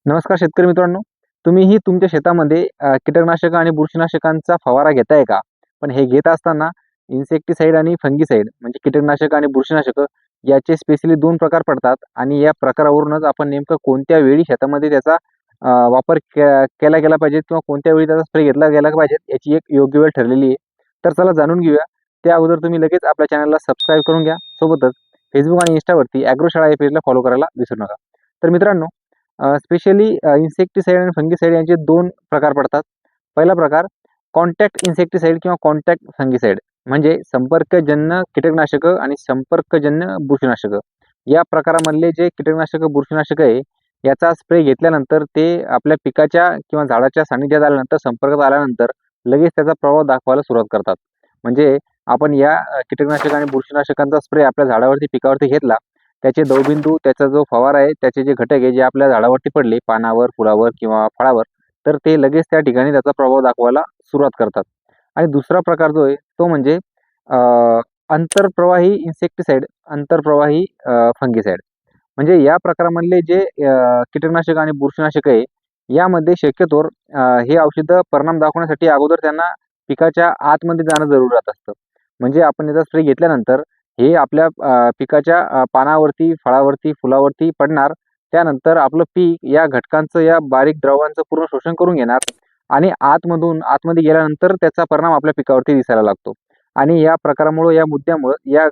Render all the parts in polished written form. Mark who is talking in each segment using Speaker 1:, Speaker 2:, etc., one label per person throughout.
Speaker 1: नमस्कार शेतकरी मित्रांनो. तुम्हीही तुमच्या शेतामध्ये कीटकनाशक आणि बुरशीनाशकांचा फवारा घेताय का? पण हे घेत असताना इन्सेक्टिसाइड आणि फंगिसाइड म्हणजे कीटकनाशक आणि बुरशीनाशक याचे स्पेशली 2 प्रकार पडतात आणि या प्रकारावरूनच आपण नेमकं कोणत्या वेळी शेतामध्ये त्याचा वापर केला गेला पाहिजे किंवा कोणत्या वेळी त्याचा स्प्रे घेतला गेला पाहिजे याची एक योग्य वेळ ठरलेली आहे. तर चला जाणून घेऊया. त्या अगोदर तुम्ही लगेच आपल्या चॅनलला सबस्क्राईब करून घ्या. सोबतच Facebook आणि Instaवरती ॲग्रोशाळा या पेजला फॉलो करायला विसरू नका. तर मित्रांनो, स्पेशली इन्सेक्टिसाइड आणि फंगिसाइड यांचे 2 प्रकार पडतात. पहिला प्रकार कॉन्टॅक्ट इन्सेक्टिसाइड किंवा कॉन्टॅक्ट फंगिसाइड म्हणजे संपर्कजन्य कीटकनाशक आणि संपर्कजन्य बुरशीनाशक. या प्रकारामधले जे कीटकनाशक, बुरशीनाशक आहे, याचा स्प्रे घेतल्यानंतर ते आपल्या पिकाच्या किंवा झाडाच्या सानिध्यात आल्यानंतर, संपर्कात आल्यानंतर लगेच त्याचा प्रभाव दाखवायला सुरुवात करतात. म्हणजे आपण या कीटकनाशक आणि बुरशीनाशकांचा स्प्रे आपल्या झाडावरती, पिकावरती घेतला, त्याचे दवबिंदू, त्याचा जो फवारा आहे, त्याचे जे घटक आहे, जे आपल्या झाडावरती पडले, पानावर, फुलावर किंवा फळावर, तर ते लगेच त्या ठिकाणी त्याचा प्रभाव दाखवायला सुरुवात करतात. आणि दुसरा प्रकार जो आहे, तो म्हणजे अ, आंतरप्रवाही इन्सेक्टिसाइड, आंतरप्रवाही फंगिसाइड. म्हणजे या प्रकारामधले जे कीटकनाशक आणि बुरशीनाशक आहे, यामध्ये शक्यतोवर हे औषधं परिणाम दाखवण्यासाठी अगोदर त्यांना पिकाच्या आतमध्ये जाणं जरुरी राहत असतं. म्हणजे आपण याचा स्प्रे घेतल्यानंतर हे आपल्या पिकाच्या पानावरती, फळावरती, फुलावरती पडणार. त्यानंतर आपलं पीक या घटकांचं, या बारीक द्रवांचं पूर्ण शोषण करून घेणार आणि आतमध्ये गेल्यानंतर त्याचा परिणाम आपल्या पिकावरती दिसायला लागतो. आणि या प्रकारामुळं, या मुद्द्यामुळं, या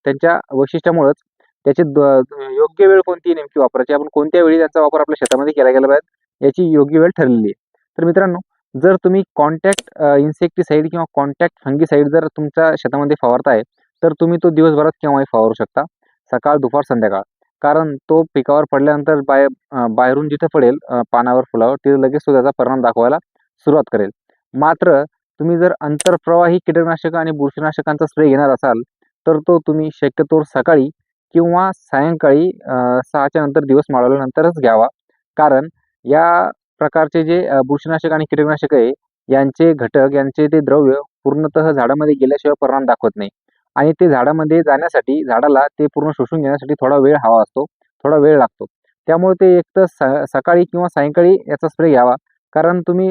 Speaker 1: त्यांच्या वैशिष्ट्यामुळंच त्याची योग्य वेळ कोणती नेमकी वापरायची, आपण कोणत्या वेळी त्याचा वापर आपल्या शेतामध्ये केला गेला पाहिजे, याची योग्य वेळ ठरलेली आहे. तर मित्रांनो, जर तुम्ही कॉन्टॅक्ट इन्सेक्टिसाइड किंवा कॉन्टॅक्ट फंगिसाइड जर तुमच्या शेतामध्ये फवारताय, तर तुम्ही तो दिवसभरात केव्हाही फवारू शकता. सकाळ, दुपार, संध्याकाळ. कारण तो पिकावर पडल्यानंतर बाहेरून जिथं पडेल पानावर, फुलावर, तिथे लगेच तो त्याचा परिणाम दाखवायला सुरुवात करेल. मात्र तुम्ही जर आंतरप्रवाही कीटकनाशक आणि बुरशीनाशकांचा स्प्रे घेणार असाल, तर तो तुम्ही शक्यतोवर सकाळी किंवा सायंकाळी 6च्या नंतर, दिवस मावळल्यानंतरच घ्यावा. कारण या प्रकारचे जे बुरशीनाशक आणि कीटकनाशक आहे, यांचे घटक, यांचे ते द्रव्य पूर्णतः झाडामध्ये गेल्याशिवाय परिणाम दाखवत नाही. आणि ते झाडामध्ये जाण्यासाठी, झाडाला ते पूर्ण शोषून घेण्यासाठी थोडा वेळ हवा असतो, थोडा वेळ लागतो. त्यामुळे ते एकतर सकाळी किंवा सायंकाळी याचा स्प्रे घ्यावा. कारण तुम्ही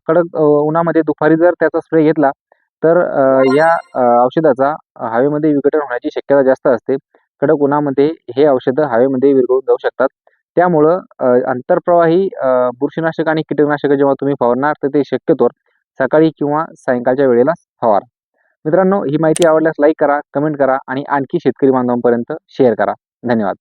Speaker 1: कडक उन्हामध्ये दुपारी जर त्याचा स्प्रे घेतला, तर या औषधाचा हवेमध्ये विघटन होण्याची शक्यता जास्त असते. कडक उन्हामध्ये हे औषधं हवेमध्ये विरघळून जाऊ शकतात. त्यामुळं आंतरप्रवाही बुरशीनाशक आणि कीटकनाशक जेव्हा तुम्ही फवारणार, तर ते शक्यतोवर सकाळी किंवा सायंकाळच्या वेळेला फवारा. मित्रांनो, ही माहिती आवडल्यास लाईक करा, कमेंट करा आणि आणखी शेतकरी बांधवांपर्यंत शेअर करा. धन्यवाद.